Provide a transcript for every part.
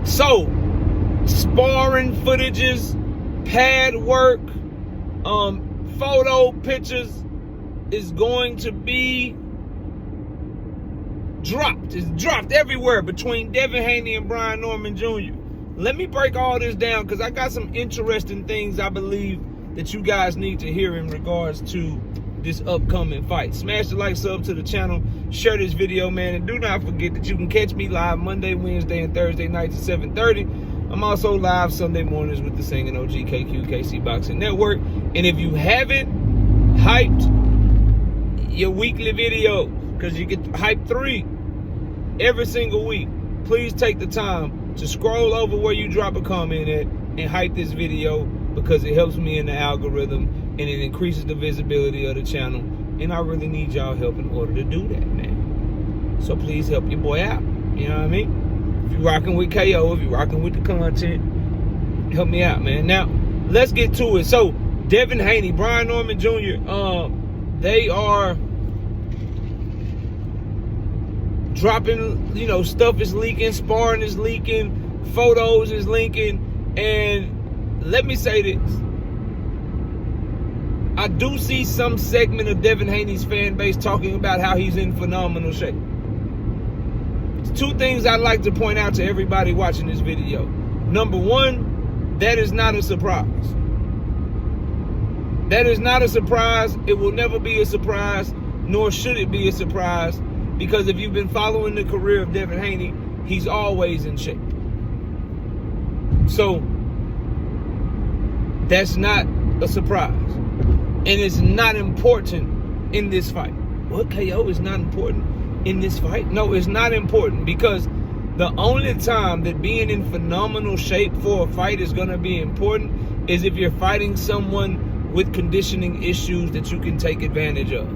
So, sparring footages, pad work, photo pictures is going to be dropped. It's dropped everywhere between Devin Haney and Brian Norman Jr. Let me break all this down because I got some interesting things I believe that you guys need to hear in regards to this upcoming fight. Smash the like, sub to the channel, share this video, man, and do not forget that you can catch me live Monday, Wednesday, and Thursday nights at 7:30. I'm also live Sunday mornings with the Singing OG KC Boxing Network. And if you haven't hyped your weekly video, because you get hype 3 every single week, please take the time to scroll over where you drop a comment at and hype this video, because it helps me in the algorithm and it increases the visibility of the channel. And I really need y'all help in order to do that, man. So please help your boy out. You know what I mean? If you're rocking with KO, if you're rocking with the content, help me out, man. Now, let's get to it. So, Devin Haney, Brian Norman Jr., they are dropping, stuff is leaking, sparring is leaking, photos is leaking, and let me say this. I do see some segment of Devin Haney's fan base talking about how he's in phenomenal shape. There's 2 things I'd like to point out to everybody watching this video. Number 1, that is not a surprise. That is not a surprise. It will never be a surprise, nor should it be a surprise, because if you've been following the career of Devin Haney, he's always in shape. So, that's not a surprise. And it's not important in this fight. What, KO is not important in this fight? No, it's not important, because the only time that being in phenomenal shape for a fight is going to be important is if you're fighting someone with conditioning issues that you can take advantage of.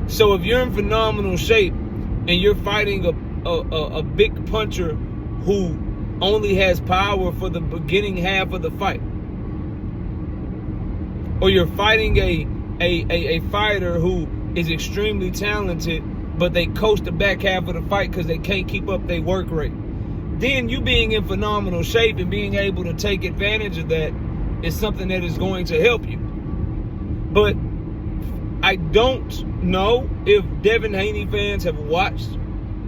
So if you're in phenomenal shape and you're fighting a big puncher who only has power for the beginning half of the fight, or you're fighting a fighter who is extremely talented, but they coast the back half of the fight because they can't keep up their work rate, then you being in phenomenal shape and being able to take advantage of that is something that is going to help you. But I don't know if Devin Haney fans have watched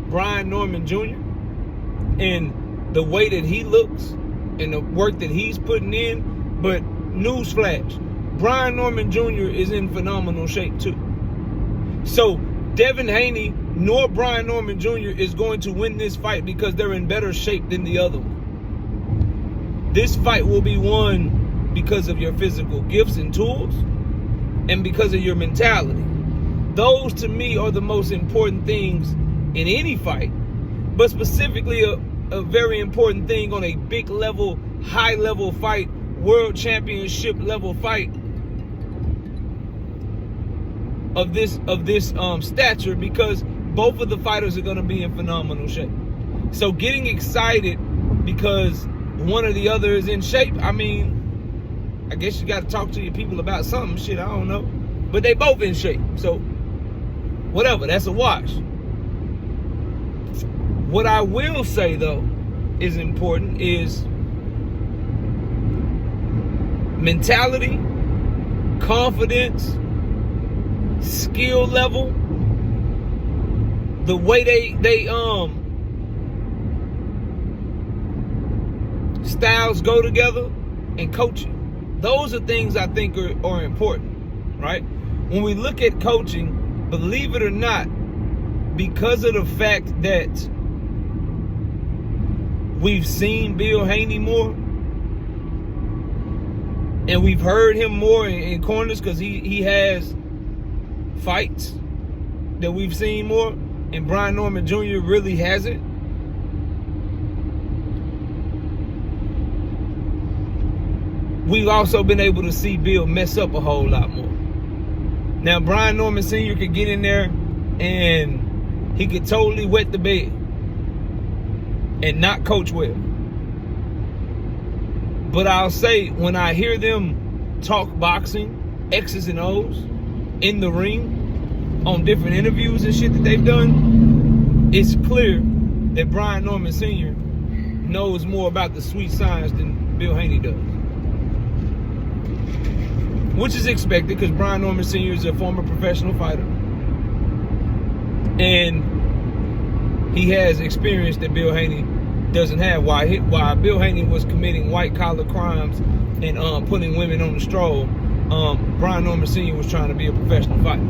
Brian Norman Jr. and the way that he looks and the work that he's putting in, but newsflash, Brian Norman Jr. is in phenomenal shape too. So Devin Haney nor Brian Norman Jr. is going to win this fight because they're in better shape than the other one. This fight will be won because of your physical gifts and tools and because of your mentality. Those to me are the most important things in any fight, but specifically a very important thing on a big level, high level fight, world championship level fight of this stature, because both of the fighters are going to be in phenomenal shape. So getting excited because one or the other is in shape, I mean, I guess you got to talk to your people about something. Shit, I don't know. But they both in shape. So whatever, that's a wash. What I will say, though, is important is mentality, confidence, skill level, the way they styles go together, and coaching. Those are things I think are important, right? When we look at coaching, believe it or not, because of the fact that we've seen Bill Haney more and we've heard him more in corners because he has fights that we've seen more, and Brian Norman Jr. really hasn't. We've also been able to see Bill mess up a whole lot more. Now, Brian Norman Sr. could get in there and he could totally wet the bed and not coach well. But I'll say, when I hear them talk boxing, X's and O's, in the ring, on different interviews and shit that they've done, it's clear that Brian Norman Sr. knows more about the sweet science than Bill Haney does. Which is expected because Brian Norman Sr. is a former professional fighter. And he has experience that Bill Haney doesn't have. While Bill Haney was committing white-collar crimes and putting women on the stroll, Brian Norman Sr. was trying to be a professional fighter.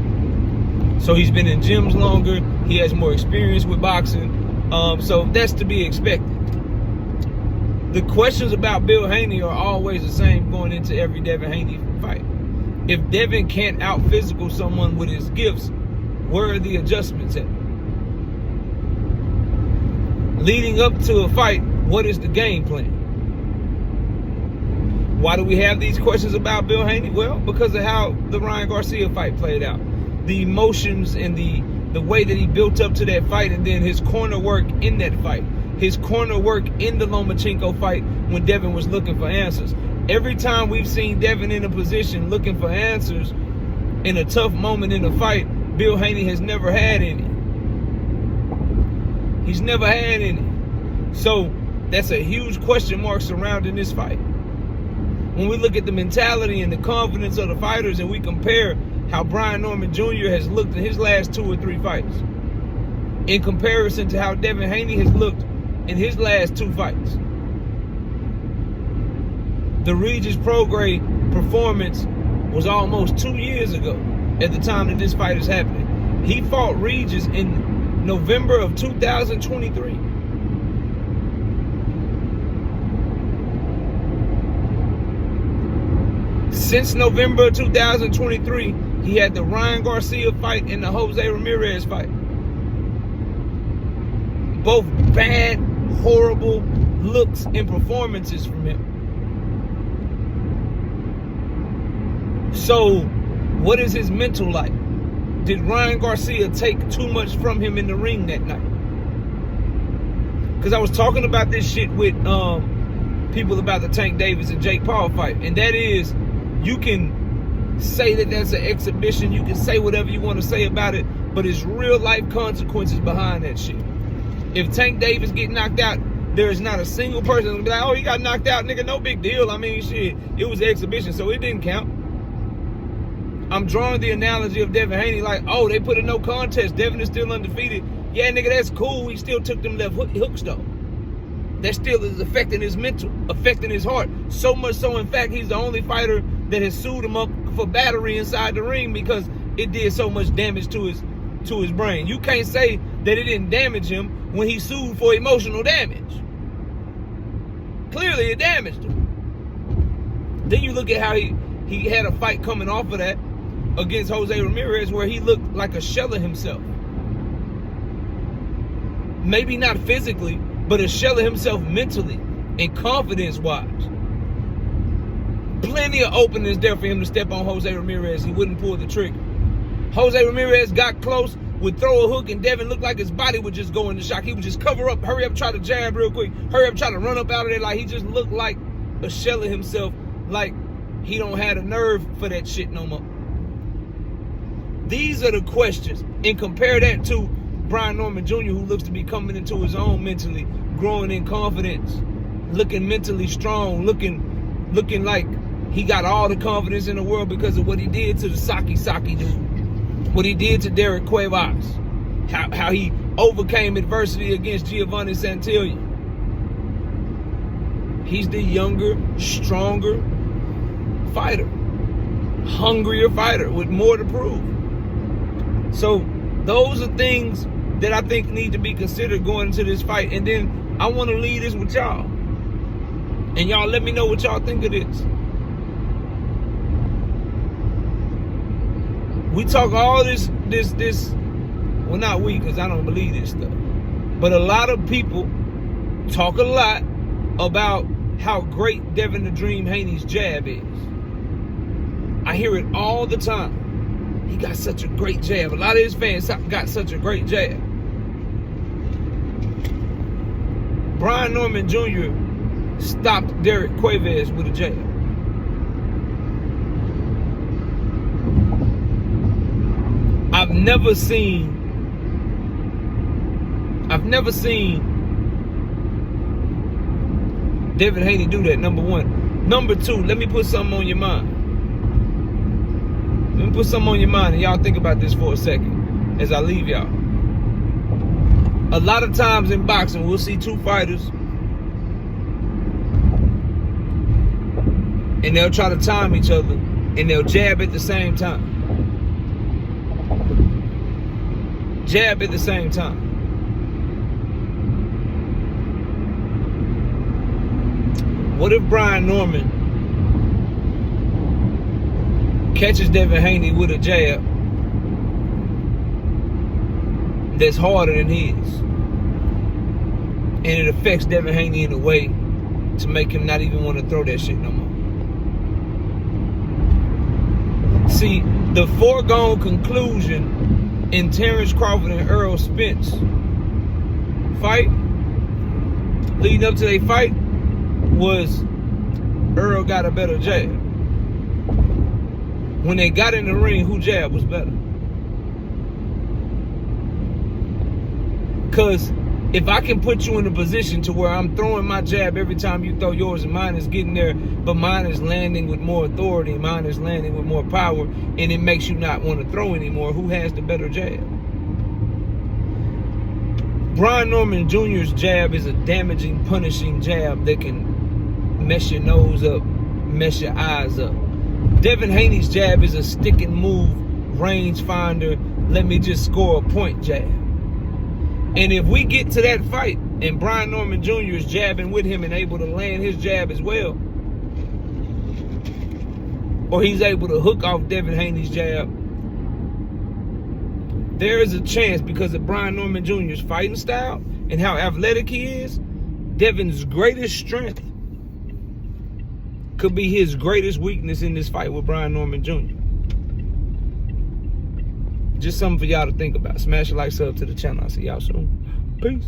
So he's been in gyms longer. He has more experience with boxing. So that's to be expected. The questions about Bill Haney are always the same going into every Devin Haney fight. If Devin can't out-physical someone with his gifts, where are the adjustments at? Leading up to a fight, what is the game plan? Why do we have these questions about Bill Haney? Well, because of how the Ryan Garcia fight played out. The emotions and the way that he built up to that fight, and then his corner work in that fight. His corner work in the Lomachenko fight when Devin was looking for answers. Every time we've seen Devin in a position looking for answers in a tough moment in a fight, Bill Haney has never had any. He's never had any. So that's a huge question mark surrounding this fight. When we look at the mentality and the confidence of the fighters and we compare how Brian Norman Jr. has looked in his last 2 or 3 fights in comparison to how Devin Haney has looked in his last 2 fights. The Regis Prograis performance was almost 2 years ago at the time that this fight is happening. He fought Regis in November of 2023. Since November 2023, he had the Ryan Garcia fight and the Jose Ramirez fight. Both bad, horrible looks and performances from him. So, what is his mental like? Did Ryan Garcia take too much from him in the ring that night? Because I was talking about this shit with people about the Tank Davis and Jake Paul fight, and that is, you can say that that's an exhibition, you can say whatever you want to say about it, but it's real life consequences behind that shit. If Tank Davis get knocked out, there is not a single person who'll be like, oh, he got knocked out, nigga, no big deal. I mean, shit, it was an exhibition, so it didn't count. I'm drawing the analogy of Devin Haney like, oh, they put a no contest, Devin is still undefeated. Yeah, nigga, that's cool. He still took them left hooks, though. That still is affecting his mental, affecting his heart. So much so, in fact, he's the only fighter that has sued him up for battery inside the ring because it did so much damage to his brain. You can't say that it didn't damage him when he sued for emotional damage. Clearly, it damaged him. Then you look at how he had a fight coming off of that against Jose Ramirez where he looked like a shell of himself. Maybe not physically, but a shell of himself mentally and confidence-wise. Plenty of openings there for him to step on Jose Ramirez. He wouldn't pull the trigger. Jose Ramirez got close, would throw a hook, and Devin looked like his body would just go into shock. He would just cover up, hurry up, try to jab real quick, hurry up, try to run up out of there. Like, he just looked like a shell of himself, like he don't have a nerve for that shit no more. These are the questions. And compare that to Brian Norman Jr., who looks to be coming into his own mentally, growing in confidence, looking mentally strong, looking like he got all the confidence in the world because of what he did to the Saki dude, what he did to Derek Cuevas, how he overcame adversity against Giovanni Santillan. He's the younger, stronger fighter, hungrier fighter with more to prove. So those are things that I think need to be considered going into this fight. And then I want to leave this with y'all. And y'all let me know what y'all think of this. We talk all this, well, not we, because I don't believe this stuff. But a lot of people talk a lot about how great Devin the Dream Haney's jab is. I hear it all the time. He got such a great jab. A lot of his fans got such a great jab. Brian Norman Jr. stopped Derek Cuevas with a jab. I've never seen Devin Haney do that, number one. Number two, let me put something on your mind. Let me put something on your mind, and y'all think about this for a second as I leave y'all. A lot of times in boxing, we'll see two fighters, and they'll try to time each other, and they'll jab at the same time. Jab at the same time. What if Brian Norman catches Devin Haney with a jab that's harder than his, and it affects Devin Haney in a way to make him not even want to throw that shit no more? See, the foregone conclusion in Terrence Crawford and Errol Spence fight, leading up to their fight, was Earl got a better jab. When they got in the ring, who jab was better? Because if I can put you in a position to where I'm throwing my jab every time you throw yours, and mine is getting there, but mine is landing with more authority, mine is landing with more power, and it makes you not want to throw anymore, who has the better jab? Brian Norman Jr.'s jab is a damaging, punishing jab that can mess your nose up, mess your eyes up. Devin Haney's jab is a stick and move, range finder, let me just score a point jab. And if we get to that fight and Brian Norman Jr. is jabbing with him and able to land his jab as well, or he's able to hook off Devin Haney's jab, there is a chance, because of Brian Norman Jr.'s fighting style and how athletic he is, Devin's greatest strength could be his greatest weakness in this fight with Brian Norman Jr. Just something for y'all to think about. Smash a like, sub to the channel. I'll see y'all soon. Peace.